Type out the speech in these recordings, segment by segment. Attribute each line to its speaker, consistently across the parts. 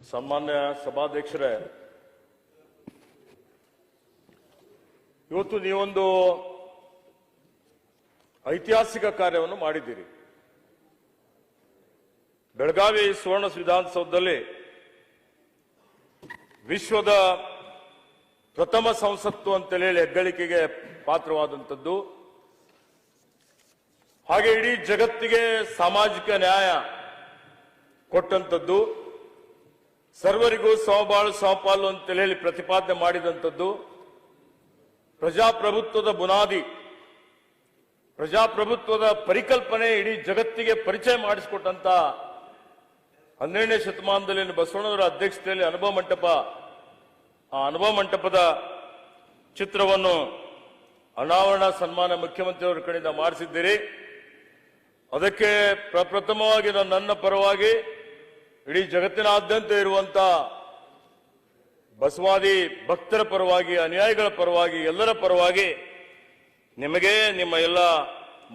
Speaker 1: ಸನ್ಮಾನ್ಯ ಸಭಾಧ್ಯಕ್ಷರೇ, ಇವತ್ತು ನೀವೊಂದು ಐತಿಹಾಸಿಕ ಕಾರ್ಯವನ್ನು ಮಾಡಿದ್ದೀರಿ. ಬೆಳಗಾವಿ ಸುವರ್ಣ ವಿಧಾನಸೌಧದಲ್ಲಿ ವಿಶ್ವದ ಪ್ರಥಮ ಸಂಸತ್ತು ಅಂತೇಳಿ ಹೆಗ್ಗಳಿಕೆಗೆ ಪಾತ್ರವಾದಂಥದ್ದು, ಹಾಗೆ ಇಡೀ ಜಗತ್ತಿಗೆ ಸಾಮಾಜಿಕ ನ್ಯಾಯ ಕೊಟ್ಟಂಥದ್ದು, ಸರ್ವರಿಗೂ ಸಮಬಾಳು ಸಮಪಾಲು ಅಂತ ಹೇಳಿ ಪ್ರತಿಪಾದನೆ ಮಾಡಿದಂಥದ್ದು, ಪ್ರಜಾಪ್ರಭುತ್ವದ ಬುನಾದಿ, ಪ್ರಜಾಪ್ರಭುತ್ವದ ಪರಿಕಲ್ಪನೆ ಇಡೀ ಜಗತ್ತಿಗೆ ಪರಿಚಯ ಮಾಡಿಸಿಕೊಟ್ಟಂತ 12ನೇ ಶತಮಾನದಲ್ಲಿ ಬಸವಣ್ಣವರ ಅಧ್ಯಕ್ಷತೆಯಲ್ಲಿ ಅನುಭವ ಮಂಟಪ, ಆ ಅನುಭವ ಮಂಟಪದ ಚಿತ್ರವನ್ನು ಅನಾವರಣ ಸನ್ಮಾನ ಮುಖ್ಯಮಂತ್ರಿಯವರ ಕಡೆಯಿಂದ ಮಾಡಿಸಿದ್ದೀರಿ. ಅದಕ್ಕೆ ಪ್ರಪ್ರಥಮವಾಗಿ ನನ್ನ ಪರವಾಗಿ ಇಡೀ ಜಗತ್ತಿನಾದ್ಯಂತ ಇರುವಂತ ಬಸವಾದಿ ಭಕ್ತರ ಪರವಾಗಿ, ಅನುಯಾಯಿಗಳ ಪರವಾಗಿ, ಎಲ್ಲರ ಪರವಾಗಿ ನಿಮಗೆ, ನಿಮ್ಮ ಎಲ್ಲ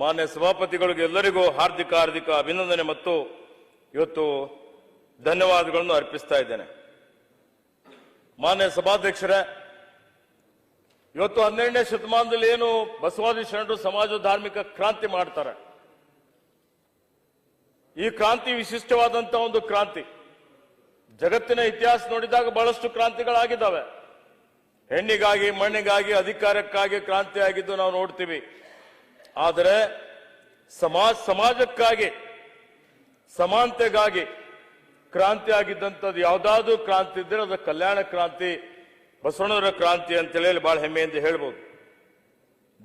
Speaker 1: ಮಾನ್ಯ ಸಭಾಪತಿಗಳಿಗೆ ಎಲ್ಲರಿಗೂ ಹಾರ್ದಿಕ ಅಭಿನಂದನೆ ಮತ್ತು ಇವತ್ತು ಧನ್ಯವಾದಗಳನ್ನು ಅರ್ಪಿಸ್ತಾ ಇದ್ದೇನೆ. ಮಾನ್ಯ ಸಭಾಧ್ಯಕ್ಷರೇ, ಇವತ್ತು 12ನೇ ಶತಮಾನದಲ್ಲಿ ಏನು ಬಸವಾದಿ ಶರಣರು ಸಮಾಜ ಧಾರ್ಮಿಕ ಕ್ರಾಂತಿ ಮಾಡ್ತಾರೆ, ಈ ಕ್ರಾಂತಿ ವಿಶಿಷ್ಟವಾದಂತಹ ಒಂದು ಕ್ರಾಂತಿ. ಜಗತ್ತಿನ ಇತಿಹಾಸ ನೋಡಿದಾಗ ಬಹಳಷ್ಟು ಕ್ರಾಂತಿಗಳಾಗಿದ್ದಾವೆ. ಹೆಣ್ಣಿಗಾಗಿ, ಮಣ್ಣಿಗಾಗಿ, ಅಧಿಕಾರಕ್ಕಾಗಿ ಕ್ರಾಂತಿ ಆಗಿದ್ದು ನಾವು ನೋಡ್ತೀವಿ. ಆದರೆ ಸಮಾಜಕ್ಕಾಗಿ, ಸಮಾನತೆಗಾಗಿ ಕ್ರಾಂತಿ ಆಗಿದ್ದಂಥದ್ದು ಯಾವುದಾದ್ರೂ ಕ್ರಾಂತಿ ಇದ್ದರೆ ಅದು ಕಲ್ಯಾಣ ಕ್ರಾಂತಿ, ಬಸವಣ್ಣವರ ಕ್ರಾಂತಿ ಅಂತೇಳಿ ಬಹಳ ಹೆಮ್ಮೆಯಿಂದ ಹೇಳ್ಬೋದು.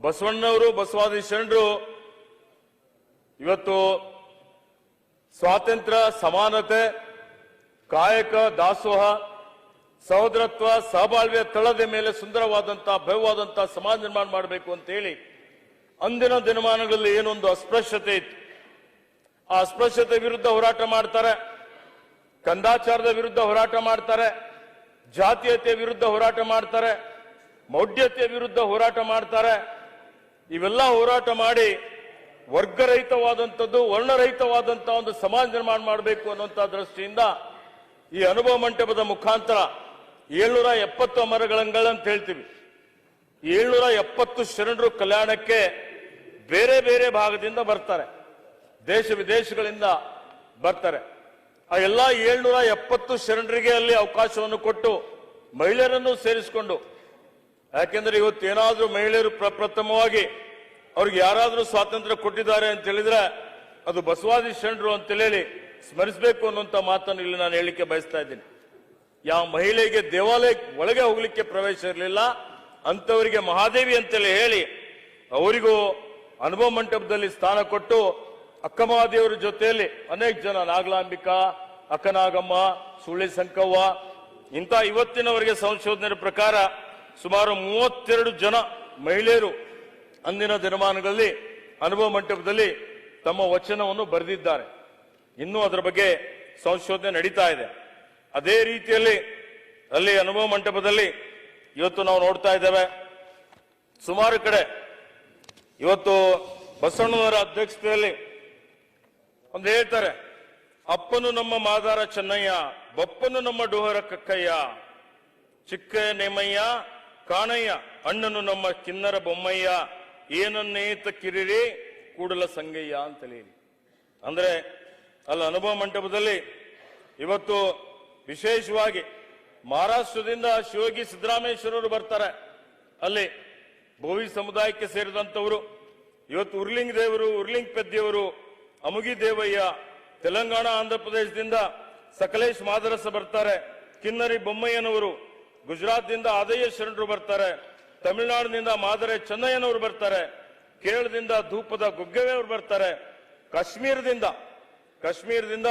Speaker 1: ಬಸವಣ್ಣವರು, ಬಸವಾದಿ ಶರಣರು ಇವತ್ತು ಸ್ವಾತಂತ್ರ್ಯ, ಸಮಾನತೆ, ಕಾಯಕ, ದಾಸೋಹ, ಸಹೋದರತ್ವ, ಸಹಬಾಳ್ವೆಯ ತಳದ ಮೇಲೆ ಸುಂದರವಾದಂತಹ, ಭವ್ಯವಾದಂತಹ ಸಮಾಜ ನಿರ್ಮಾಣ ಮಾಡಬೇಕು ಅಂತ ಹೇಳಿ ಅಂದಿನ ದಿನಮಾನಗಳಲ್ಲಿ ಏನೊಂದು ಅಸ್ಪೃಶ್ಯತೆ ಇತ್ತು, ಆ ಅಸ್ಪೃಶ್ಯತೆ ವಿರುದ್ಧ ಹೋರಾಟ ಮಾಡ್ತಾರೆ, ಕಂದಾಚಾರದ ವಿರುದ್ಧ ಹೋರಾಟ ಮಾಡ್ತಾರೆ, ಜಾತೀಯತೆಯ ವಿರುದ್ಧ ಹೋರಾಟ ಮಾಡ್ತಾರೆ, ಮೌಢ್ಯತೆಯ ವಿರುದ್ಧ ಹೋರಾಟ ಮಾಡ್ತಾರೆ. ಇವೆಲ್ಲ ಹೋರಾಟ ಮಾಡಿ ವರ್ಗರಹಿತವಾದಂಥದ್ದು, ವರ್ಣರಹಿತವಾದಂತಹ ಒಂದು ಸಮಾಜ ನಿರ್ಮಾಣ ಮಾಡಬೇಕು ಅನ್ನುವಂತಹ ದೃಷ್ಟಿಯಿಂದ ಈ ಅನುಭವ ಮಂಟಪದ ಮುಖಾಂತರ 770 ಮರಗಳಂಗಳಂತ ಹೇಳ್ತೀವಿ. 770 ಶರಣರು ಕಲ್ಯಾಣಕ್ಕೆ ಬೇರೆ ಬೇರೆ ಭಾಗದಿಂದ ಬರ್ತಾರೆ, ದೇಶ ವಿದೇಶಗಳಿಂದ ಬರ್ತಾರೆ. ಆ ಎಲ್ಲ 770 ಶರಣರಿಗೆ ಅಲ್ಲಿ ಅವಕಾಶವನ್ನು ಕೊಟ್ಟು ಮಹಿಳೆಯರನ್ನು ಸೇರಿಸಿಕೊಂಡು, ಯಾಕೆಂದ್ರೆ ಇವತ್ತೇನಾದ್ರೂ ಮಹಿಳೆಯರು ಪ್ರಪ್ರಥಮವಾಗಿ ಅವ್ರಿಗೆ ಯಾರಾದ್ರೂ ಸ್ವಾತಂತ್ರ್ಯ ಕೊಟ್ಟಿದ್ದಾರೆ ಅಂತ ಹೇಳಿದ್ರೆ ಅದು ಬಸವಾದಿ ಶರಣರು ಅಂತ ಹೇಳಿ ಸ್ಮರಿಸಬೇಕು ಅನ್ನುವಂತ ಮಾತನ್ನು ಇಲ್ಲಿ ನಾನು ಹೇಳಿಕೆ ಬಯಸ್ತಾ ಇದ್ದೀನಿ. ಯಾವ ಮಹಿಳೆಗೆ ದೇವಾಲಯ ಒಳಗೆ ಹೋಗ್ಲಿಕ್ಕೆ ಪ್ರವೇಶ ಇರಲಿಲ್ಲ ಅಂತವರಿಗೆ ಮಹಾದೇವಿ ಅಂತೇಳಿ ಹೇಳಿ ಅವರಿಗೂ ಅನುಭವ ಮಂಟಪದಲ್ಲಿ ಸ್ಥಾನ ಕೊಟ್ಟು ಅಕ್ಕಮಹಾದೇವರ ಜೊತೆಯಲ್ಲಿ ಅನೇಕ ಜನ, ನಾಗಲಾಂಬಿಕಾ, ಅಕ್ಕನಾಗಮ್ಮ, ಸುಳ್ಳಿ ಸಂಕವ್ವ, ಇಂಥ ಇವತ್ತಿನವರೆಗೆ ಸಂಶೋಧನೆ ಪ್ರಕಾರ ಸುಮಾರು 32 ಜನ ಮಹಿಳೆಯರು ಅಂದಿನ ದಿನಮಾನಗಳಲ್ಲಿ ಅನುಭವ ಮಂಟಪದಲ್ಲಿ ತಮ್ಮ ವಚನವನ್ನು ಬರೆದಿದ್ದಾರೆ. ಇನ್ನೂ ಅದರ ಬಗ್ಗೆ ಸಂಶೋಧನೆ ನಡೀತಾ ಇದೆ. ಅದೇ ರೀತಿಯಲ್ಲಿ ಅಲ್ಲಿ ಅನುಭವ ಮಂಟಪದಲ್ಲಿ ಇವತ್ತು ನಾವು ನೋಡ್ತಾ ಇದ್ದೇವೆ, ಸುಮಾರು ಕಡೆ ಇವತ್ತು ಬಸವಣ್ಣವರ ಅಧ್ಯಕ್ಷತೆಯಲ್ಲಿ ಒಂದು ಹೇಳ್ತಾರೆ, ಅಪ್ಪನು ನಮ್ಮ ಮಾದಾರ ಚೆನ್ನಯ್ಯ, ಬಪ್ಪನು ನಮ್ಮ ಡೋಹರ ಕಕ್ಕಯ್ಯ, ಚಿಕ್ಕ ನೇಮಯ್ಯ ಕಾಣಯ್ಯ, ಅಣ್ಣನು ನಮ್ಮ ಕಿನ್ನರ ಬೊಮ್ಮಯ್ಯ, ಏನನ್ನೇತ ಕಿರಿರಿ ಕೂಡಲ ಸಂಗಯ್ಯ ಅಂತೇಳಿ. ಅಂದ್ರೆ ಅಲ್ಲಿ ಅನುಭವ ಮಂಟಪದಲ್ಲಿ ಇವತ್ತು ವಿಶೇಷವಾಗಿ ಮಹಾರಾಷ್ಟ್ರದಿಂದ ಶಿವಯೋಗಿ ಸಿದ್ದರಾಮೇಶ್ವರರು ಬರ್ತಾರೆ. ಅಲ್ಲಿ ಬೋವಿ ಸಮುದಾಯಕ್ಕೆ ಸೇರಿದಂತವರು, ಇವತ್ತು ಉರ್ಲಿಂಗ್ ದೇವರು, ಉರ್ಲಿಂಗ್ ಪೆದ್ದಿಯವರು, ಅಮುಗಿ ದೇವಯ್ಯ, ತೆಲಂಗಾಣ ಆಂಧ್ರ ಪ್ರದೇಶದಿಂದ ಸಕಲೇಶ್ ಮಾದರಸ ಬರ್ತಾರೆ, ಕಿನ್ನರಿ ಬೊಮ್ಮಯ್ಯನವರು, ಗುಜರಾತ್ನಿಂದ ಆದಯ್ಯ ಶರಣರು ಬರ್ತಾರೆ, ತಮಿಳುನಾಡಿನಿಂದ ಮಾದರೆ ಚೆನ್ನಯ್ಯನವರು ಬರ್ತಾರೆ, ಕೇರಳದಿಂದ ಧೂಪದ ಗುಗ್ಗವೆಯವರು ಬರ್ತಾರೆ, ಕಾಶ್ಮೀರದಿಂದ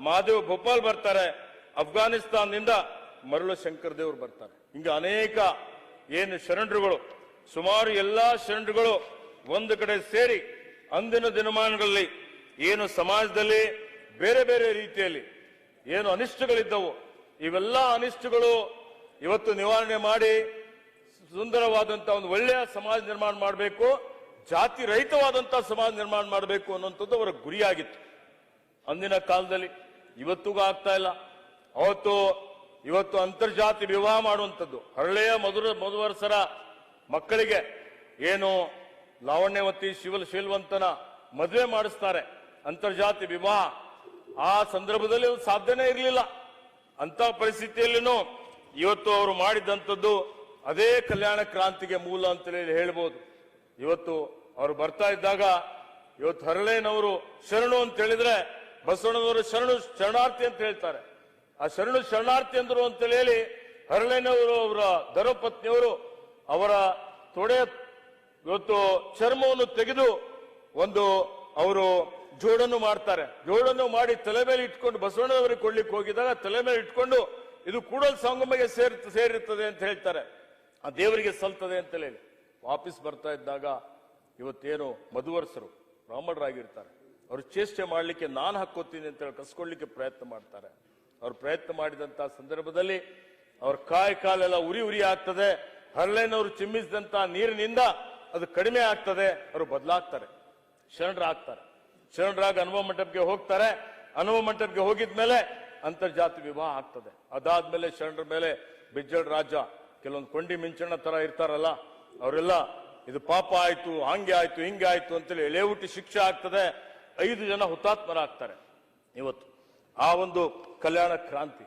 Speaker 1: ಮಹಾದೇವ್ ಭೋಪಾಲ್ ಬರ್ತಾರೆ, ಅಫ್ಘಾನಿಸ್ತಾನದಿಂದ ಮರಳು ಶಂಕರ್ ದೇವರು ಬರ್ತಾರೆ. ಹಿಂಗ ಅನೇಕ ಏನು ಶರಣರುಗಳು, ಸುಮಾರು ಎಲ್ಲಾ ಶರಣರುಗಳು ಒಂದು ಕಡೆ ಸೇರಿ ಅಂದಿನ ದಿನಮಾನಗಳಲ್ಲಿ ಏನು ಸಮಾಜದಲ್ಲಿ ಬೇರೆ ಬೇರೆ ರೀತಿಯಲ್ಲಿ ಏನು ಅನಿಷ್ಟಗಳಿದ್ದವು, ಇವೆಲ್ಲ ಅನಿಷ್ಟಗಳು ಇವತ್ತು ನಿವಾರಣೆ ಮಾಡಿ ಸುಂದರವಾದಂತಹ ಒಂದು ಒಳ್ಳೆಯ ಸಮಾಜ ನಿರ್ಮಾಣ ಮಾಡಬೇಕು, ಜಾತಿ ರಹಿತವಾದಂತಹ ಸಮಾಜ ನಿರ್ಮಾಣ ಮಾಡಬೇಕು ಅನ್ನುವಂಥದ್ದು ಅವರ ಗುರಿಯಾಗಿತ್ತು ಅಂದಿನ ಕಾಲದಲ್ಲಿ. ಇವತ್ತಿಗೂ ಆಗ್ತಾ ಇಲ್ಲ. ಅವತ್ತು ಇವತ್ತು ಅಂತರ್ಜಾತಿ ವಿವಾಹ ಮಾಡುವಂಥದ್ದು, ಹರಳೆಯ ಮಧುವರಸರ ಮಕ್ಕಳಿಗೆ ಏನು ಲಾವಣ್ಯವತಿ ಶೀಲವಂತನ ಮದುವೆ ಮಾಡಿಸ್ತಾರೆ, ಅಂತರ್ಜಾತಿ ವಿವಾಹ. ಆ ಸಂದರ್ಭದಲ್ಲಿ ಅದು ಸಾಧ್ಯನೇ ಇರಲಿಲ್ಲ. ಅಂತ ಪರಿಸ್ಥಿತಿಯಲ್ಲಿನೂ ಇವತ್ತು ಅವರು ಮಾಡಿದಂಥದ್ದು ಅದೇ ಕಲ್ಯಾಣ ಕ್ರಾಂತಿಗೆ ಮೂಲ ಅಂತಲೇ ಹೇಳ್ಬೋದು. ಇವತ್ತು ಅವರು ಬರ್ತಾ ಇದ್ದಾಗ ಇವತ್ತು ಹರಳೇನವರು ಶರಣು ಅಂತ ಹೇಳಿದ್ರೆ ಬಸವಣ್ಣನವರು ಶರಣಾರ್ಥಿ ಅಂತ ಹೇಳ್ತಾರೆ. ಆ ಶರಣಾರ್ಥಿ ಅಂದರು ಅಂತೇಳಿ ಹೇಳಿ ಹರಳೇನವರು ಅವರ ಧರ್ಮಪತ್ನಿಯವರು ಅವರ ತೊಡೆಯ ಇವತ್ತು ಚರ್ಮವನ್ನು ತೆಗೆದು ಒಂದು ಅವರು ಜೋಡನ್ನು ಮಾಡ್ತಾರೆ. ಜೋಡನ್ನು ಮಾಡಿ ತಲೆ ಮೇಲೆ ಇಟ್ಕೊಂಡು ಬಸವಣ್ಣನವರಿಗೆ ಕೊಡ್ಲಿಕ್ಕೆ ಹೋಗಿದಾಗ ತಲೆ ಮೇಲೆ ಇಟ್ಕೊಂಡು ಇದು ಕೂಡಲ ಸಂಗಮಗೆ ಸೇರಿರ್ತದೆ ಅಂತ ಹೇಳ್ತಾರೆ, ಆ ದೇವರಿಗೆ ಸಲ್ತದೆ ಅಂತ ಹೇಳಿ ವಾಪಸ್ ಬರ್ತಾ ಇದ್ದಾಗ ಇವತ್ತೇನು ಮಧುವರಸರು ಬ್ರಾಹ್ಮಣರಾಗಿರ್ತಾರೆ, ಅವರು ಚೇಷ್ಟೆ ಮಾಡ್ಲಿಕ್ಕೆ ನಾನು ಹಾಕೋತೀನಿ ಅಂತ ಹೇಳಿ ಕಸ್ಕೊಳ್ಳಿಕ್ಕೆ ಪ್ರಯತ್ನ ಮಾಡ್ತಾರೆ. ಅವ್ರು ಪ್ರಯತ್ನ ಮಾಡಿದಂತ ಸಂದರ್ಭದಲ್ಲಿ ಅವ್ರ ಕಾಲೆಲ್ಲ ಉರಿ ಆಗ್ತದೆ. ಹರಳೇನವರು ಚಿಮ್ಮಿಸಿದಂತ ನೀರಿನಿಂದ ಅದು ಕಡಿಮೆ ಆಗ್ತದೆ, ಅವರು ಬದಲಾಗ್ತಾರೆ, ಶರಣರಾಗ್ತಾರೆ. ಶರಣರಾಗ ಅನುಭವ ಮಂಟಪಕ್ಕೆ ಹೋಗ್ತಾರೆ. ಅನುಭವ ಮಂಟಪಕ್ಕೆ ಹೋಗಿದ್ಮೇಲೆ ಅಂತರ್ಜಾತಿ ವಿವಾಹ ಆಗ್ತದೆ. ಅದಾದ್ಮೇಲೆ ಶರಣರ ಮೇಲೆ ಬಿಜ್ಜಳ ರಾಜ ಕೆಲವೊಂದು ಕೊಂಡಿ ಮಿಂಚಣ್ಣ ತರ ಇರ್ತಾರಲ್ಲ, ಅವರೆಲ್ಲ ಇದು ಪಾಪ ಆಯ್ತು, ಹಂಗೆ ಆಯ್ತು, ಹಿಂಗೆ ಆಯ್ತು ಅಂತೇಳಿ ಎಳೆಹುಟ್ಟಿ ಶಿಕ್ಷೆ ಆಗ್ತದೆ. 5 ಜನ ಹುತಾತ್ಮರಾಗ್ತಾರೆ. ಇವತ್ತು ಆ ಒಂದು ಕಲ್ಯಾಣ ಕ್ರಾಂತಿ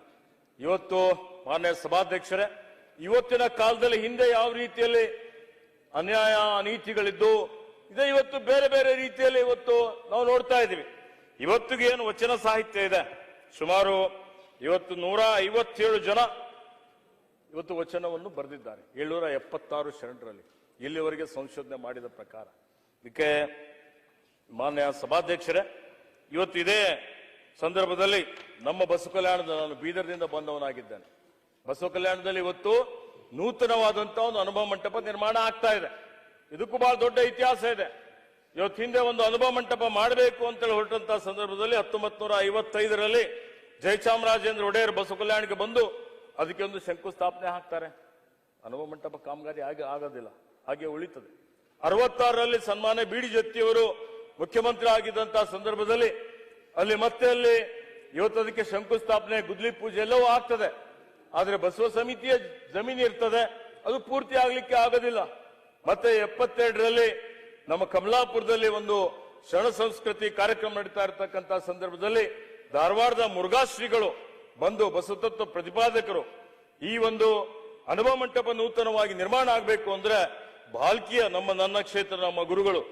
Speaker 1: ಇವತ್ತು ಮಾನ್ಯ ಸಭಾಧ್ಯಕ್ಷರೇ, ಇವತ್ತಿನ ಕಾಲದಲ್ಲಿ ಹಿಂದೆ ಯಾವ ರೀತಿಯಲ್ಲಿ ಅನ್ಯಾಯ ಅನೀತಿಗಳಿದ್ದು ಇದೇ ಇವತ್ತು ಬೇರೆ ಬೇರೆ ರೀತಿಯಲ್ಲಿ ಇವತ್ತು ನಾವು ನೋಡ್ತಾ ಇದ್ದೀವಿ. ಇವತ್ತಿಗೆ ಏನು ವಚನ ಸಾಹಿತ್ಯ ಇದೆ, ಸುಮಾರು ಇವತ್ತು 157 ಜನ ಇವತ್ತು ವಚನವನ್ನು ಬರೆದಿದ್ದಾರೆ 776 ಶರಣರಲ್ಲಿ, ಇಲ್ಲಿವರೆಗೆ ಸಂಶೋಧನೆ ಮಾಡಿದ ಪ್ರಕಾರ. ಇದಕ್ಕೆ ಮಾನ್ಯ ಸಭಾಧ್ಯಕ್ಷರೇ, ಇವತ್ತು ಇದೇ ಸಂದರ್ಭದಲ್ಲಿ ನಮ್ಮ ಬಸವ ಕಲ್ಯಾಣದ, ನಾನು ಬೀದರ್ನಿಂದ ಬಂದವನಾಗಿದ್ದೇನೆ, ಬಸವ ಕಲ್ಯಾಣದಲ್ಲಿ ಇವತ್ತು ನೂತನವಾದಂತಹ ಒಂದು ಅನುಭವ ಮಂಟಪ ನಿರ್ಮಾಣ ಆಗ್ತಾ ಇದೆ. ಇದಕ್ಕೂ ಬಹಳ ದೊಡ್ಡ ಇತಿಹಾಸ ಇದೆ. ಇವತ್ತು ಹಿಂದೆ ಒಂದು ಅನುಭವ ಮಂಟಪ ಮಾಡಬೇಕು ಅಂತೇಳಿ ಹೊರಟಂತಹ ಸಂದರ್ಭದಲ್ಲಿ 1955ರಲ್ಲಿ ಜಯಚಾಮರಾಜೇಂದ್ರ ಒಡೆಯರ್ ಬಸವ ಕಲ್ಯಾಣಕ್ಕೆ ಬಂದು ಅದಕ್ಕೆ ಒಂದು ಶಂಕುಸ್ಥಾಪನೆ ಹಾಕ್ತಾರೆ. ಅನುಭವ ಮಂಟಪ ಕಾಮಗಾರಿ ಆಗೋದಿಲ್ಲ, ಹಾಗೆ ಉಳಿತದೆ. 66ರಲ್ಲಿ ಸನ್ಮಾನ್ಯ ಬಿ ಡಿ ಜತ್ತಿಯವರು ಮುಖ್ಯಮಂತ್ರಿ ಆಗಿದ್ದಂತಹ ಸಂದರ್ಭದಲ್ಲಿ ಅಲ್ಲಿ ಇವತ್ತು ಅದಕ್ಕೆ ಶಂಕುಸ್ಥಾಪನೆ, ಗುದ್ಲಿ ಪೂಜೆ ಎಲ್ಲವೂ ಆಗ್ತದೆ. ಆದ್ರೆ ಬಸವ ಸಮಿತಿಯ ಜಮೀನು ಇರ್ತದೆ, ಅದು ಪೂರ್ತಿ ಆಗ್ಲಿಕ್ಕೆ ಆಗೋದಿಲ್ಲ. ಮತ್ತೆ 72ರಲ್ಲಿ ನಮ್ಮ ಕಮಲಾಪುರದಲ್ಲಿ ಒಂದು ಶರಣ ಸಂಸ್ಕೃತಿ ಕಾರ್ಯಕ್ರಮ ನಡೀತಾ ಇರತಕ್ಕಂತ ಸಂದರ್ಭದಲ್ಲಿ ಧಾರವಾಡದ ಮುರುಘಾ ಶ್ರೀಗಳು ಬಂದು ಬಸವತತ್ವ ಪ್ರತಿಪಾದಕರು ಈ ಒಂದು ಅನುಭವ ಮಂಟಪ ನೂತನವಾಗಿ ನಿರ್ಮಾಣ ಆಗಬೇಕು ಅಂದ್ರೆ ಭಾಲ್ಕಿಯ ನನ್ನ ಕ್ಷೇತ್ರ, ನಮ್ಮ ಗುರುಗಳು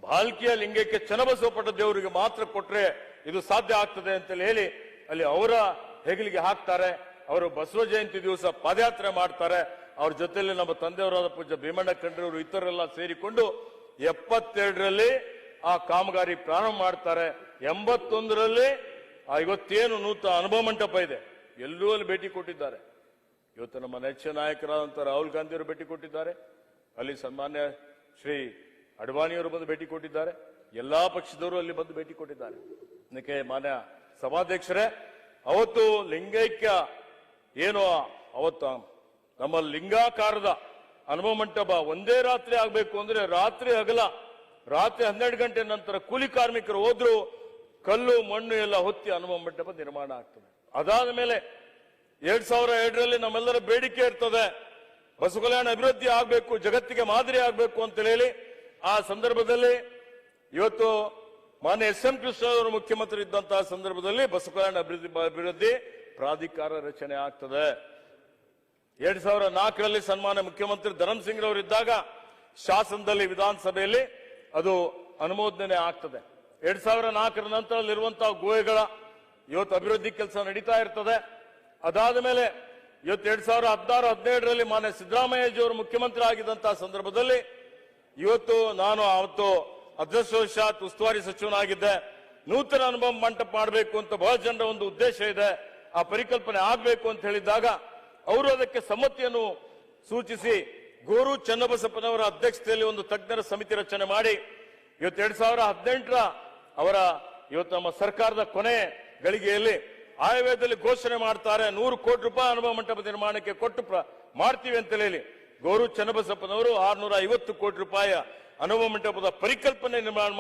Speaker 1: ಭಾಲ್ಕಿಯ ಲಿಂಗಕ್ಕೆ ಚನ್ನಬಸವಪಟ್ಟ ದೇವರಿಗೆ ಮಾತ್ರ ಕೊಟ್ರೆ ಇದು ಸಾಧ್ಯ ಆಗ್ತದೆ ಅಂತ ಹೇಳಿ ಅಲ್ಲಿ ಅವರ ಹೆಗಲಿಗೆ ಹಾಕ್ತಾರೆ. ಅವರು ಬಸವ ಜಯಂತಿ ದಿವಸ ಪಾದಯಾತ್ರೆ ಮಾಡ್ತಾರೆ. ಅವ್ರ ಜೊತೆಯಲ್ಲಿ ನಮ್ಮ ತಂದೆಯವರಾದ ಪೂಜ್ಯ ಭೀಮಣ್ಣ ಖಂಡ್ರೆಯವರು ಇತರೆಲ್ಲ ಸೇರಿಕೊಂಡು 72ರಲ್ಲಿ ಆ ಕಾಮಗಾರಿ ಪ್ರಾರಂಭ ಮಾಡ್ತಾರೆ. 81ರಲ್ಲಿ ಇವತ್ತೇನು ನೂತನ ಅನುಭವ ಮಂಟಪ ಇದೆ ಎಲ್ಲರೂ ಅಲ್ಲಿ ಭೇಟಿ ಕೊಟ್ಟಿದ್ದಾರೆ. ಇವತ್ತು ನಮ್ಮ ನೆಚ್ಚಿನ ನಾಯಕರಾದಂತಹ ರಾಹುಲ್ ಗಾಂಧಿಯವರು ಭೇಟಿ ಕೊಟ್ಟಿದ್ದಾರೆ, ಅಲ್ಲಿ ಸನ್ಮಾನ್ಯ ಶ್ರೀ ಅಡ್ವಾಣಿಯವರು ಬಂದು ಭೇಟಿ ಕೊಟ್ಟಿದ್ದಾರೆ, ಎಲ್ಲಾ ಪಕ್ಷದವರು ಅಲ್ಲಿ ಬಂದು ಭೇಟಿ ಕೊಟ್ಟಿದ್ದಾರೆ. ಅದಕ್ಕೆ ಮಾನ್ಯ ಸಭಾಧ್ಯಕ್ಷರೇ, ಅವತ್ತು ಲಿಂಗೈಕ್ಯ ಏನು ಅವತ್ತು ನಮ್ಮ ಲಿಂಗಾಕಾರದ ಅನುಭವ ಮಂಟಪ ಒಂದೇ ರಾತ್ರಿ ಆಗ್ಬೇಕು ಅಂದ್ರೆ ರಾತ್ರಿ 12 ಗಂಟೆ ನಂತರ ಕೂಲಿ ಕಾರ್ಮಿಕರು ಹೋದ್ರು, ಕಲ್ಲು ಮಣ್ಣು ಎಲ್ಲ ಹೊತ್ತಿ ಅನುಭವ ಮಂಟಪ ನಿರ್ಮಾಣ ಆಗ್ತದೆ. ಅದಾದ ಮೇಲೆ 2002ರಲ್ಲಿ ನಮ್ಮೆಲ್ಲರ ಬೇಡಿಕೆ ಇರ್ತದೆ, ಬಸವ ಕಲ್ಯಾಣ ಅಭಿವೃದ್ಧಿ ಆಗ್ಬೇಕು, ಜಗತ್ತಿಗೆ ಮಾದರಿ ಆಗ್ಬೇಕು ಅಂತ ಹೇಳಿ ಆ ಸಂದರ್ಭದಲ್ಲಿ ಇವತ್ತು ಮಾನ್ಯ ಎಸ್ ಎಂ ಕೃಷ್ಣ ಅವರು ಮುಖ್ಯಮಂತ್ರಿ ಇದ್ದಂತಹ ಸಂದರ್ಭದಲ್ಲಿ ಬಸವ ಕಲ್ಯಾಣ ಅಭಿವೃದ್ಧಿ ಪ್ರಾಧಿಕಾರ ರಚನೆ ಆಗ್ತದೆ. 2004ರಲ್ಲಿ ಸನ್ಮಾನ್ಯ ಮುಖ್ಯಮಂತ್ರಿ ಧರ್ಮಸಿಂಗ್ ರವರು ಇದ್ದಾಗ ಶಾಸನದಲ್ಲಿ ವಿಧಾನಸಭೆಯಲ್ಲಿ ಅದು ಅನುಮೋದನೆ ಆಗ್ತದೆ. 2004ರ ನಂತರದಲ್ಲಿರುವಂತಹ ಗುಹೆಗಳ ಇವತ್ತು ಅಭಿವೃದ್ಧಿ ಕೆಲಸ ನಡೀತಾ ಇರ್ತದೆ. ಅದಾದ ಮೇಲೆ ಇವತ್ತು 2016-17ರಲ್ಲಿ ಮಾನ್ಯ ಸಿದ್ದರಾಮಯ್ಯಜಿಯವರು ಮುಖ್ಯಮಂತ್ರಿ ಆಗಿದ್ದಂತಹ ಸಂದರ್ಭದಲ್ಲಿ ಇವತ್ತು ನಾನು ಅವತ್ತು ಅದೃಷ್ಟವಶಾತ್ ಉಸ್ತುವಾರಿ ಸಚಿವನಾಗಿದ್ದೆ. ನೂತನ ಅನುಭವ ಮಂಟಪ ಮಾಡಬೇಕು ಅಂತ ಬಹಳ ಜನರ ಒಂದು ಉದ್ದೇಶ ಇದೆ, ಆ ಪರಿಕಲ್ಪನೆ ಆಗಬೇಕು ಅಂತ ಹೇಳಿದಾಗ ಅವರು ಅದಕ್ಕೆ ಸಮ್ಮತಿಯನ್ನು ಸೂಚಿಸಿ ಗೋರು ಚನ್ನಬಸಪ್ಪನವರ ಅಧ್ಯಕ್ಷತೆಯಲ್ಲಿ ಒಂದು ತಜ್ಞರ ಸಮಿತಿ ರಚನೆ ಮಾಡಿ ಇವತ್ತು 2018ರ ಅವರ ಇವತ್ತು ನಮ್ಮ ಸರ್ಕಾರದ ಕೊನೆ ಗಳಿಗೆಯಲ್ಲಿ ಆಯವ್ಯಯದಲ್ಲಿ ಘೋಷಣೆ ಮಾಡ್ತಾರೆ 100 ಕೋಟಿ ರೂಪಾಯಿ ಅನುಭವ ಮಂಟಪ ನಿರ್ಮಾಣಕ್ಕೆ ಕೊಟ್ಟು ಮಾಡ್ತೀವಿ ಅಂತ ಹೇಳಿ ಗೋರು ಚನ್ನಬಸಪ್ಪನವರು 650 ಕೋಟಿ ರೂಪಾಯಿ ಅನುಭವ ಮಂಟಪದ ಪರಿಕಲ್ಪನೆ ನಿರ್ಮಾಣ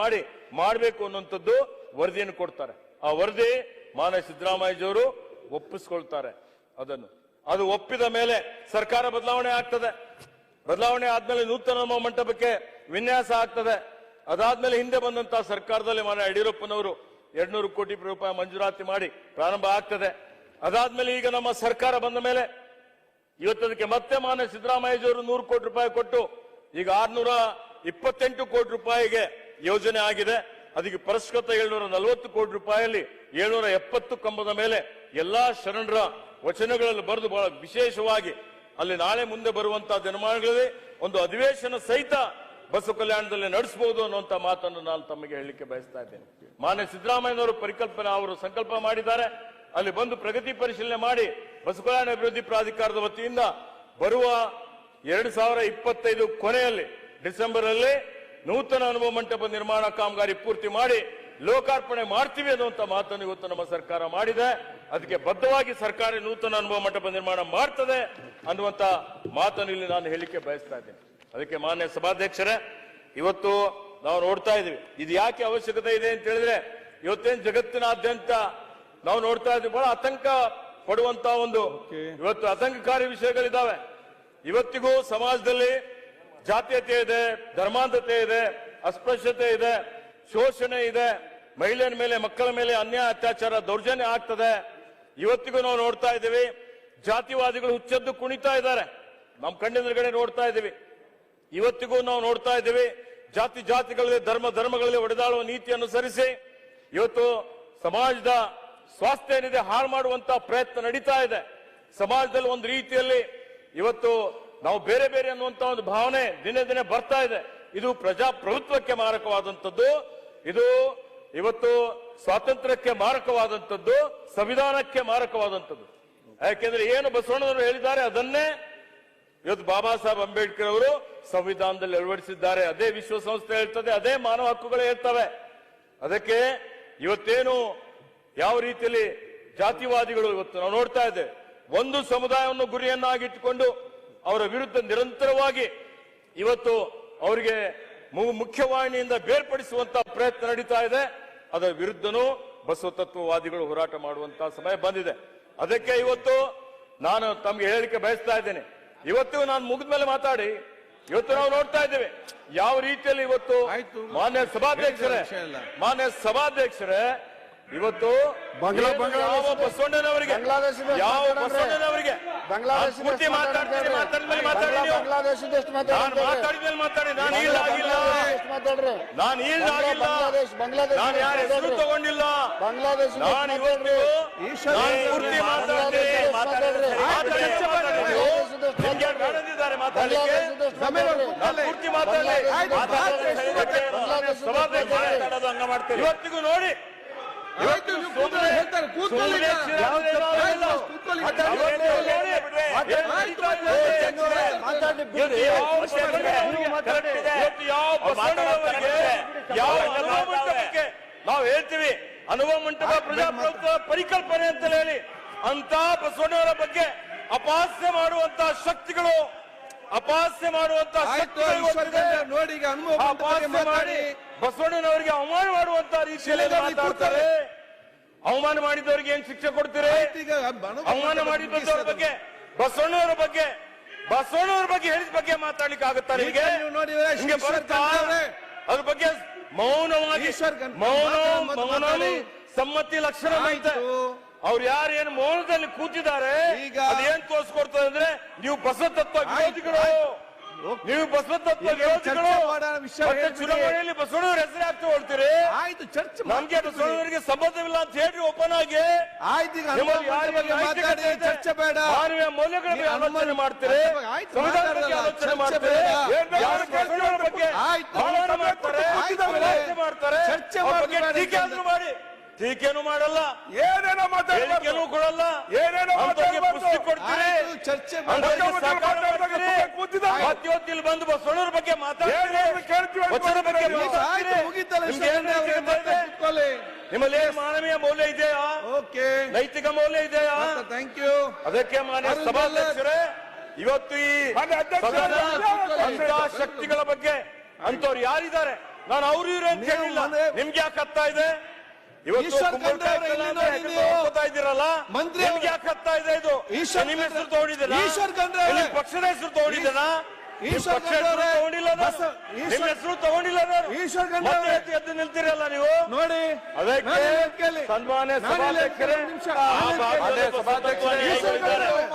Speaker 1: ಮಾಡಬೇಕು ಅನ್ನುವಂಥದ್ದು ವರದಿಯನ್ನು ಕೊಡ್ತಾರೆ. ಆ ವರದಿ ಮಾನ್ಯ ಸಿದ್ದರಾಮಯ್ಯಜಿಯವರು ಒಪ್ಪಿಸ್ಕೊಳ್ತಾರೆ. ಅದು ಒಪ್ಪಿದ ಮೇಲೆ ಸರ್ಕಾರ ಬದಲಾವಣೆ ಆಗ್ತದೆ. ಬದಲಾವಣೆ ಆದ್ಮೇಲೆ ನೂತನ ಮಂಟಪಕ್ಕೆ ವಿನ್ಯಾಸ ಆಗ್ತದೆ. ಅದಾದ್ಮೇಲೆ ಹಿಂದೆ ಬಂದಂತಹ ಸರ್ಕಾರದಲ್ಲಿ ಮಾನ್ಯ ಯಡಿಯೂರಪ್ಪನವರು 200 ಕೋಟಿ ರೂಪಾಯಿ ಮಂಜೂರಾತಿ ಮಾಡಿ ಪ್ರಾರಂಭ ಆಗ್ತದೆ. ಅದಾದ್ಮೇಲೆ ಈಗ ನಮ್ಮ ಸರ್ಕಾರ ಬಂದ ಮೇಲೆ ಇವತ್ತದಕ್ಕೆ ಮತ್ತೆ ಮಾನ್ಯ ಸಿದ್ದರಾಮಯ್ಯಜಿಯವರು 100 ಕೋಟಿ ರೂಪಾಯಿ ಕೊಟ್ಟು ಈಗ 628 ಕೋಟಿ ರೂಪಾಯಿಗೆ ಯೋಜನೆ ಆಗಿದೆ. ಅದಕ್ಕೆ ಪರಿಷ್ಕೃತ 740 ಕೋಟಿ ರೂಪಾಯಿಯಲ್ಲಿ 770 ಕಂಬದ ಮೇಲೆ ಎಲ್ಲಾ ಶರಣರ ವಚನಗಳಲ್ಲಿ ಬರೆದು ಬಹಳ ವಿಶೇಷವಾಗಿ ಅಲ್ಲಿ ನಾಳೆ ಮುಂದೆ ಬರುವಂತಹ ದಿನಮಾನಗಳಲ್ಲಿ ಒಂದು ಅಧಿವೇಶನ ಸಹಿತ ಬಸವ ಕಲ್ಯಾಣದಲ್ಲಿ ನಡೆಸಬಹುದು ಅನ್ನುವಂತ ಮಾತನ್ನು ನಾನು ತಮಗೆ ಹೇಳಲಿಕ್ಕೆ ಬಯಸ್ತಾ ಇದ್ದೇನೆ. ಮಾನ್ಯ ಸಿದ್ದರಾಮಯ್ಯನವರು ಅವರು ಸಂಕಲ್ಪ ಮಾಡಿದ್ದಾರೆ. ಅಲ್ಲಿ ಬಂದು ಪ್ರಗತಿ ಪರಿಶೀಲನೆ ಮಾಡಿ ಬಸವ ಕಲ್ಯಾಣ ಅಭಿವೃದ್ಧಿ ಪ್ರಾಧಿಕಾರದ ವತಿಯಿಂದ ಬರುವ 2025 ಕೊನೆಯಲ್ಲಿ ಡಿಸೆಂಬರ್ ಅಲ್ಲಿ ನೂತನ ಅನುಭವ ಮಂಟಪ ನಿರ್ಮಾಣ ಕಾಮಗಾರಿ ಪೂರ್ತಿ ಮಾಡಿ ಲೋಕಾರ್ಪಣೆ ಮಾಡ್ತೀವಿ ಅನ್ನುವಂತ ಮಾತನ್ನು ಇವತ್ತು ನಮ್ಮ ಸರ್ಕಾರ ಮಾಡಿದೆ. ಅದಕ್ಕೆ ಬದ್ಧವಾಗಿ ಸರ್ಕಾರ ನೂತನ ಅನುಭವ ಮಂಟಪ ನಿರ್ಮಾಣ ಮಾಡ್ತದೆ ಅನ್ನುವಂತ ಮಾತನ್ನು ಇಲ್ಲಿ ನಾನು ಹೇಳಿಕೆ ಬಯಸ್ತಾ ಇದ್ದೇನೆ. ಅದಕ್ಕೆ ಮಾನ್ಯ ಸಭಾಧ್ಯಕ್ಷರೇ, ಇವತ್ತು ನಾವು ನೋಡ್ತಾ ಇದೀವಿ ಇದು ಯಾಕೆ ಅವಶ್ಯಕತೆ ಇದೆ ಅಂತ ಹೇಳಿದ್ರೆ, ಇವತ್ತೇನು ಜಗತ್ತಿನಾದ್ಯಂತ ನಾವು ನೋಡ್ತಾ ಇದ್ದೀವಿ ಬಹಳ ಆತಂಕ ಪಡುವಂತ ಇವತ್ತು ಆತಂಕಕಾರಿ ವಿಷಯಗಳಿದ್ದಾವೆ. ಇವತ್ತಿಗೂ ಸಮಾಜದಲ್ಲಿ ಜಾತೀಯತೆ ಇದೆ, ಧರ್ಮಾಂಧತೆ ಇದೆ, ಅಸ್ಪೃಶ್ಯತೆ ಇದೆ, ಶೋಷಣೆ ಇದೆ, ಮಹಿಳೆಯರ ಮೇಲೆ ಮಕ್ಕಳ ಮೇಲೆ ಅನ್ಯಾಯ ಅತ್ಯಾಚಾರ ದೌರ್ಜನ್ಯ ಆಗ್ತದೆ. ಇವತ್ತಿಗೂ ನಾವು ನೋಡ್ತಾ ಇದ್ದೀವಿ ಜಾತಿವಾದಿಗಳು ಹುಚ್ಚೆದ್ದು ಕುಣಿತಾ ಇದ್ದಾರೆ. ನಮ್ಮ ಕಣ್ಣೆದುರುಗಡೆ ನೋಡ್ತಾ ಇದ್ದೀವಿ. ಇವತ್ತಿಗೂ ನಾವು ನೋಡ್ತಾ ಇದ್ದೀವಿ ಜಾತಿಗಳಲ್ಲಿ ಧರ್ಮಗಳಲ್ಲಿ ಒಡೆದಾಳುವ ನೀತಿ ಅನುಸರಿಸಿ ಇವತ್ತು ಸಮಾಜದ ಸ್ವಾಸ್ಥ್ಯ ಏನಿದೆ ಹಾಳು ಮಾಡುವಂತ ಪ್ರಯತ್ನ ನಡೀತಾ ಇದೆ. ಸಮಾಜದಲ್ಲಿ ಒಂದು ರೀತಿಯಲ್ಲಿ ಇವತ್ತು ನಾವು ಬೇರೆ ಬೇರೆ ಅನ್ನುವಂತ ಒಂದು ಭಾವನೆ ದಿನೇ ದಿನೇ ಬರ್ತಾ ಇದೆ. ಇದು ಪ್ರಜಾಪ್ರಭುತ್ವಕ್ಕೆ ಮಾರಕವಾದಂಥದ್ದು, ಇದು ಇವತ್ತು ಸ್ವಾತಂತ್ರ್ಯಕ್ಕೆ ಮಾರಕವಾದಂಥದ್ದು, ಸಂವಿಧಾನಕ್ಕೆ ಮಾರಕವಾದಂಥದ್ದು. ಯಾಕೆಂದ್ರೆ ಏನು ಬಸವಣ್ಣನವರು ಹೇಳಿದ್ದಾರೆ ಅದನ್ನೇ ಇವತ್ತು ಬಾಬಾ ಸಾಹೇಬ್ ಅಂಬೇಡ್ಕರ್ ಅವರು ಸಂವಿಧಾನದಲ್ಲಿ ಅಳವಡಿಸಿದ್ದಾರೆ. ಅದೇ ವಿಶ್ವಸಂಸ್ಥೆ ಹೇಳ್ತದೆ, ಅದೇ ಮಾನವ ಹಕ್ಕುಗಳು ಹೇಳ್ತವೆ. ಅದಕ್ಕೆ ಇವತ್ತೇನು ಯಾವ ರೀತಿಯಲ್ಲಿ ಜಾತಿವಾದಿಗಳು ಇವತ್ತು ನಾವು ನೋಡ್ತಾ ಇದ್ದೇವೆ, ಒಂದು ಸಮುದಾಯವನ್ನು ಗುರಿಯನ್ನಾಗಿಟ್ಟುಕೊಂಡು ಅವರ ವಿರುದ್ಧ ನಿರಂತರವಾಗಿ ಇವತ್ತು ಅವರಿಗೆ ಮುಖ್ಯವಾಹಿನಿಯಿಂದ ಬೇರ್ಪಡಿಸುವಂತಹ ಪ್ರಯತ್ನ ನಡೀತಾ ಇದೆ. ಅದರ ವಿರುದ್ಧನೂ ಬಸವ ತತ್ವವಾದಿಗಳು ಹೋರಾಟ ಮಾಡುವಂತಹ ಸಮಯ ಬಂದಿದೆ. ಅದಕ್ಕೆ ಇವತ್ತು ನಾನು ತಮಗೆ ಹೇಳಿಕೆ ಬಯಸ್ತಾ ಇದ್ದೇನೆ. ಇವತ್ತು ನಾನು ಮುಗಿದ ಮೇಲೆ ಮಾತಾಡಿ. ಇವತ್ತು ನಾವು ನೋಡ್ತಾ ಇದ್ದೇವೆ ಯಾವ ರೀತಿಯಲ್ಲಿ ಇವತ್ತು ಮಾನ್ಯ ಸಭಾಧ್ಯಕ್ಷರೇ ಇವತ್ತು ಯಾವ ಬಸವಣ್ಣನವರಿಗೆ ಪೂರ್ತಿ ಮಾತಾಡಿದ್ಮೇಲೆ ಮಾತಾಡಿ ನಾನು ಯಾರ ಹೆಸರು ತಗೊಂಡಿಲ್ಲ. ನಾನು ಇವತ್ತು ಪೂರ್ತಿ ಮಾತಾಡಲಿ ಇವತ್ತಿಗೂ ನೋಡಿ ನಾವು ಹೇಳ್ತೀವಿ ಅನುಭವ ಮಂಟಪ ಪ್ರಜಾಪ್ರಭುತ್ವ ಪರಿಕಲ್ಪನೆ ಅಂತ ಹೇಳಿ ಅಂತ ಬಸವಣ್ಣವರ ಬಗ್ಗೆ ಅಪಹಾಸ್ಯ ಮಾಡುವಂತಹ ಶಕ್ತಿಗಳು
Speaker 2: ನೋಡಿ ಈಗ
Speaker 1: ಮಾಡಿ ಬಸವಣ್ಣನವರಿಗೆ ಅವಮಾನ ಮಾಡುವಂತಹ ರೀತಿಯಲ್ಲಿ ಮಾತಾಡ್ತಾರೆ. ಅವಮಾನ ಮಾಡಿದವರಿಗೆ ಏನ್ ಶಿಕ್ಷೆ ಕೊಡ್ತೀರಿ? ಅವಮಾನ ಮಾಡಿದ್ದವರ ಬಗ್ಗೆ ಬಸವಣ್ಣವರ ಬಗ್ಗೆ ಹೇಳಿದ ಬಗ್ಗೆ ಮಾತಾಡ್ಲಿಕ್ಕೆ ಆಗುತ್ತಾ ನಿಮಗೆ? ಅದ್ರ ಬಗ್ಗೆ ಮೌನವಾಗಿ ಮೌನ ಸಮ್ಮತಿ ಲಕ್ಷಣ ಐತೆ. ಅವ್ರು ಯಾರೇನು ಮೌನದಲ್ಲಿ ಕೂತಿದ್ದಾರೆ ಅದೇನ್ ತೋರಿಸ್ಕೊಡ್ತದೆ ಅಂದ್ರೆ ನೀವು ಬಸವ ತತ್ವ ವಿರೋಧಿಗಳು, ನೀವು ಬಸವ ತತ್ವ ವಿರೋಧಿಗಳು. ಚುನಾವಣೆಯಲ್ಲಿ ಬಸವಣ್ಣವ್ರ ಹೆಸರು ಯಾಕೆ ತಗೊಳ್ತೀರಿ?
Speaker 2: ಆಯ್ತು, ಚರ್ಚೆ
Speaker 1: ನಮ್ಗೆ ಬಸವಣ್ಣವರಿಗೆ ಸಂಬಂಧವಿಲ್ಲ ಅಂತ ಹೇಳಿ ಓಪನ್ ಆಗಿ
Speaker 2: ಚರ್ಚೆ ಬೇಡ.
Speaker 1: ಮೌಲ್ಯಗಳ ಬಗ್ಗೆ ಆಲೋಚನೆ ಮಾಡ್ತೀರಿ, ಸಂವಿಧಾನದ ಬಗ್ಗೆ ಆಲೋಚನೆ ಮಾಡ್ತಾರೆ, ಚರ್ಚೆ ಮಾಡಿ ಟೀಕೆನೂ ಮಾಡಲ್ಲ, ಏನೇನೋ ಹೇಳಿಕೆನೂ ಕೊಡಲ್ಲ, ಏನೇನೋ ಪುಷ್ಟಿ ಕೊಡ್ತೀರಿ, ಚರ್ಚೆ ಇಲ್ಲಿ ಬಂದು ಬಸವಣ್ಣವ್ರ ಬಗ್ಗೆ ನಿಮ್ಮಲ್ಲಿ ಮಾನವೀಯ ಮೌಲ್ಯ ಇದೆಯಾ? ನೈತಿಕ ಮೌಲ್ಯ ಇದೆಯಾ?
Speaker 2: Thank you.
Speaker 1: ಅದಕ್ಕೆ ಮಾನ್ಯ ಸಭಾಧ್ಯಕ್ಷರೇ, ಇವತ್ತು ಈ ಶಕ್ತಿಗಳ ಬಗ್ಗೆ ಅಂತವ್ರು ಯಾರಿದ್ದಾರೆ ನಾನು ಅವ್ರು ಇವ್ರು ಅಂತ ಹೇಳಿಲ್ಲ. ನಿಮ್ಗೆ ಯಾಕೆ ಆಗ್ತಾ ಇದೆ? ಇವತ್ತು
Speaker 2: ಈಶ್ವರ್
Speaker 1: ಕುಂಬಳಕಾಯಿ
Speaker 2: ಖಂಡ್ರೆ
Speaker 1: ಕಲ್ಲ
Speaker 2: ಅವರೇ,
Speaker 1: ಅಂದ್ರೆ
Speaker 2: ಇಲ್ಲಿ
Speaker 1: ಯಾಕಂದ್ರೆ
Speaker 2: ನೀವು
Speaker 1: ಒಪ್ಕೊತಾ ಇದ್ದೀರಲ್ಲ,
Speaker 2: ಮಂತ್ರಿ
Speaker 1: ನಿಮ್ಗೆ ಯಾಕೆ ಹತ್ತಾ ಇದೆ ಇದು?
Speaker 2: ಈಶ್ವರ್
Speaker 1: ನಿಮ್ಮ ಹೆಸರು
Speaker 2: ಖಂಡ್ರೆ-
Speaker 1: ತಗೊಂಡಿದ್ದೀರಾ?
Speaker 2: ಈಶ್ವರ್ ಖಂಡ್ರೆ ಅವರೇ.
Speaker 1: ನಿಮ್ಮ ಪಕ್ಷದ ಹೆಸರು ತಗೊಂಡಿದ್ದೀರಾ? ನಿಮ್ಮ
Speaker 2: ಈಶ್ವರ್
Speaker 1: ಪಕ್ಷ
Speaker 2: ಖಂಡ್ರೆ
Speaker 1: ಹೆಸರು
Speaker 2: ಅವರೇ.
Speaker 1: ತಗೊಂಡಿಲ್ಲ ನಾನು.
Speaker 2: ಈಶ್ವರ್-
Speaker 1: ನಿಮ್ಮ ಹೆಸರು ತಗೊಂಡಿಲ್ಲ ನಾನು.
Speaker 2: ಈಶ್ವರ್ ಖಂಡ್ರೆ
Speaker 1: ಮತ್ತೆ
Speaker 2: ಅವರೇ.
Speaker 1: ಎದ್ದು ನಿಲ್ತೀರಲ್ಲ ನೀವು.
Speaker 2: ನೋಡಿ
Speaker 1: ಅದಕ್ಕೆ
Speaker 2: ನಾನು ಇಲ್ಲಿ ಕೇಳಿ.
Speaker 1: ಸನ್ಮಾನ್ಯ
Speaker 2: ನಾನು ಇಲ್ಲಿ
Speaker 1: ಸಭಾಧ್ಯಕ್ಷರೇ,
Speaker 2: ಒಂದು ನಿಮಿಷ.
Speaker 1: ಆ
Speaker 2: ನಾನು ಇಲ್ಲಿ
Speaker 1: ಭಾಗದಲ್ಲಿ
Speaker 2: ಕೇಳಿ.
Speaker 1: ಸಭಾಧ್ಯಕ್ಷರೇ
Speaker 2: ಈಶ್ವರ್ ಖಂಡ್ರೆ ಅವರೇ.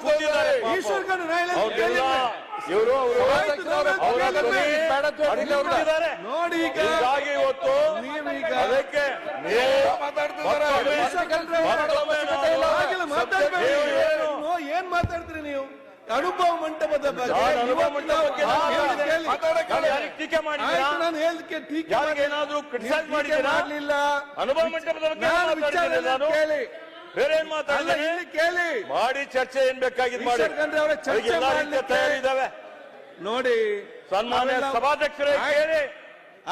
Speaker 1: ಕೂತಿದ್ದಾರೆ ಪಾಪ.
Speaker 2: ಈಶ್ವರ್ ಖಂಡ್ರೆ ನಾನು ಇಲ್ಲಿ
Speaker 1: ಅವ್ರಿಗೆಲ್ಲ
Speaker 2: ಕೇಳಿ.
Speaker 1: ಇವರು
Speaker 2: ಆಯ್ತು, ನೋಡಿ,
Speaker 1: ಅವರ
Speaker 2: ಕೇಳಿ.
Speaker 1: ಕೂತಿದ್ದಾರೆ.
Speaker 2: ನೋಡಿ ಈಗ
Speaker 1: ಹೀಗಾಗಿ ಇವತ್ತು
Speaker 2: ನೀವೀಗ
Speaker 1: ಅದಕ್ಕೆ ನೀವು ಮತ್ತೊಮ್ಮೆ-
Speaker 2: ಈಶ್ವರ್ ಖಂಡ್ರೆ ಅವರೇ.
Speaker 1: ಮತ್ತೊಮ್ಮೆ ನಾನು-
Speaker 2: ಆಗಿಲ್ಲ, ಮಾತಾಡ್ಬೇಡಿ.
Speaker 1: ಏನು?
Speaker 2: ಏನ್ ಮಾತಾಡ್ತೀರಿ ನೀವು? ಅನುಭವ ಮಂಟಪದ ಬಗ್ಗೆ
Speaker 1: ನಾನು ಅನುಭವ ಮಂಟಪದ ಬಗ್ಗೆ
Speaker 2: ನಾನು ಹೇಳಿದ್ದು ಕೇಳಿ.
Speaker 1: ನಾನು ಯಾರಿಗೆ ಟೀಕೆ ಮಾಡಿದ್ದೀರಾ?
Speaker 2: ಆಯ್ತು, ನಾನು ಹೇಳಿದ್ದಕ್ಕೆ ಟೀಕೆ
Speaker 1: ಯಾರಿಗೇನಾದ್ರೂ ಕ್ರಿಟಿಸೈಸ್
Speaker 2: ಟೀಕೆ
Speaker 1: ಮಾಡಿದ್ದೀರಾ?
Speaker 2: ಮಾಡ್ಲಿಲ್ಲ.
Speaker 1: ಅನುಭವ ಮಂಟಪದ ಬಗ್ಗೆ
Speaker 2: ನಾನು
Speaker 1: ಮಾತಾಡಿದ್ದೀನಿ
Speaker 2: ವಿಚಾರ
Speaker 1: ನಾನು.
Speaker 2: ಕೇಳಿ.
Speaker 1: ಬೇರೆ ಏನ್
Speaker 2: ಅಲ್ಲ,
Speaker 1: ಮಾತಾಡಿದ್ದೀನಿ?
Speaker 2: ಇಲ್ಲಿ ಕೇಳಿ.
Speaker 1: ಮಾಡಿ ಚರ್ಚೆ ಏನ್ ಬೇಕಾಗಿದ್ ಮಾಡಿ.
Speaker 2: ಈಶ್ವರ್ ಖಂಡ್ರೆ ಅವರೇ, ಚರ್ಚೆ
Speaker 1: ಅದಕ್ಕೆ ಎಲ್ಲಾ ರೀತಿಯ
Speaker 2: ಮಾಡ್ಲಿಕ್ಕೆ
Speaker 1: ತಯಾರಿದ್ದಾವೆ.
Speaker 2: ನೋಡಿ
Speaker 1: ಸನ್ಮಾನ್ಯ
Speaker 2: ನಾವೆಲ್ಲ-
Speaker 1: ಸಭಾಧ್ಯಕ್ಷರೇ ಕೇಳಿ.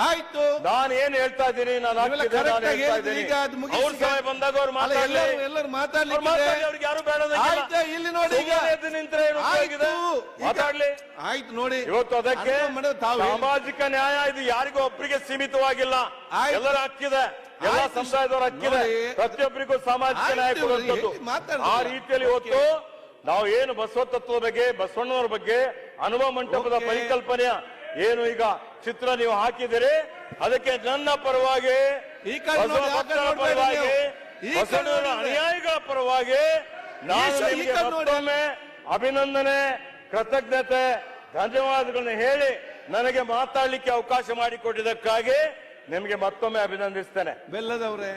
Speaker 2: ಆಯ್ತು,
Speaker 1: ನಾನು ಏನ್ ಹೇಳ್ತಾ ಇದ್ದೀನಿ, ನಾನು
Speaker 2: ನೀವೆಲ್ಲ
Speaker 1: ಹಾಕಿದ್ದೆ, ನಾನು
Speaker 2: correct ಆಗಿ
Speaker 1: ಹೇಳ್ತಾ
Speaker 2: ಹೇಳಿದ್ರಿ.
Speaker 1: ಇದ್ದೀನಿ.
Speaker 2: ಈಗ ಅದು ಮುಗಿಸಿ
Speaker 1: ಅವ್ರ ಸಮಯ ಬಂದಾಗ ಅವ್ರು
Speaker 2: ಅಲ್ಲ,
Speaker 1: ಮಾತಾಡ್ಲಿ.
Speaker 2: ಎಲ್ಲರೂ ಮಾತಾಡ್ಲಿಕ್ಕೆ
Speaker 1: ಅವ್ರಿಗೆ ಯಾರು ಬೇಡದಂಗಿಲ್ಲ.
Speaker 2: ಆಯ್ತು, ಇಲ್ಲಿ ನೋಡಿ ಈಗ
Speaker 1: ಸುಮ್ಮನೆ ಎದ್ದು ನಿಂತ್ರೆ ಏನು ಉಪಯೋಗ ಇದೆ?
Speaker 2: ಆಯ್ತು, ಈಗ-
Speaker 1: ಮಾತಾಡ್ಲಿ.
Speaker 2: ಆಯ್ತು ನೋಡಿ
Speaker 1: ಇವತ್ತು ಅದಕ್ಕೆ
Speaker 2: ಅರ್ಥ ಮಾಡೋದು ತಾವು ಹೇಳಿ.
Speaker 1: ಸಾಮಾಜಿಕ ನ್ಯಾಯ ಇದು ಯಾರಿಗೂ ಒಬ್ಬರಿಗೆ ಸೀಮಿತವಾಗಿಲ್ಲ,
Speaker 2: ಆಯ್ತು.
Speaker 1: ಎಲ್ಲರ ಹಕ್ಕಿದೆ, ಎಲ್ಲ
Speaker 2: ಆಯ್ತು.
Speaker 1: ಸಮುದಾಯದವರ ಹಕ್ಕಿದೆ,
Speaker 2: ನೋಡಿ.
Speaker 1: ಪ್ರತಿಯೊಬ್ಬರಿಗೂ ಸಾಮಾಜಿಕ ನ್ಯಾಯ
Speaker 2: ಆಯ್ತು,
Speaker 1: ಕೊಡುವಂಥದ್ದು.
Speaker 2: ಹೇಳಿ, ಮಾತಾಡಿ.
Speaker 1: ಆ ರೀತಿಯಲ್ಲಿ ಇವತ್ತು ನಾವು ಏನು ಬಸವ ತತ್ವದ ಬಗ್ಗೆ, ಬಸವಣ್ಣವರ ಬಗ್ಗೆ, ಅನುಭವ ಮಂಟಪದ
Speaker 2: ಓಕೆ.
Speaker 1: ಪರಿಕಲ್ಪನೆಯ ಏನು ಈಗ ಚಿತ್ರ ನೀವು ಹಾಕಿದಿರಿ, ಅದಕ್ಕೆ ನನ್ನ ಪರವಾಗಿ,
Speaker 2: ಈ ಕಡೆ ನೋಡಿ,
Speaker 1: ಬಸವ
Speaker 2: ಆ ಕಡೆ
Speaker 1: ಭಕ್ತರ
Speaker 2: ನೋಡ್ಬೇಡಿ
Speaker 1: ಪರವಾಗಿ,
Speaker 2: ನೀವು. ಈ ಕಡೆ
Speaker 1: ಬಸವಣ್ಣವರ
Speaker 2: ನೋಡಿದ್ರೆ.
Speaker 1: ಅನುಯಾಯಿಗಳ ಪರವಾಗಿ ನಾನು
Speaker 2: ಈಶ್ವರ್, ಈ
Speaker 1: ನಿಮಗೆ
Speaker 2: ಕಡೆ ನೋಡಿ.
Speaker 1: ಮತ್ತೊಮ್ಮೆ ಅಭಿನಂದನೆ, ಕೃತಜ್ಞತೆ, ಧನ್ಯವಾದಗಳನ್ನ ಹೇಳಿ ನನಗೆ ಮಾತಾಡ್ಲಿಕ್ಕೆ ಅವಕಾಶ ಮಾಡಿಕೊಟ್ಟಿದ್ದಕ್ಕಾಗಿ ನಿಮಗೆ ಮತ್ತೊಮ್ಮೆ ಅಭಿನಂದಿಸ್ತೇನೆ.
Speaker 2: ಬೆಲ್ಲದವ್ರೆ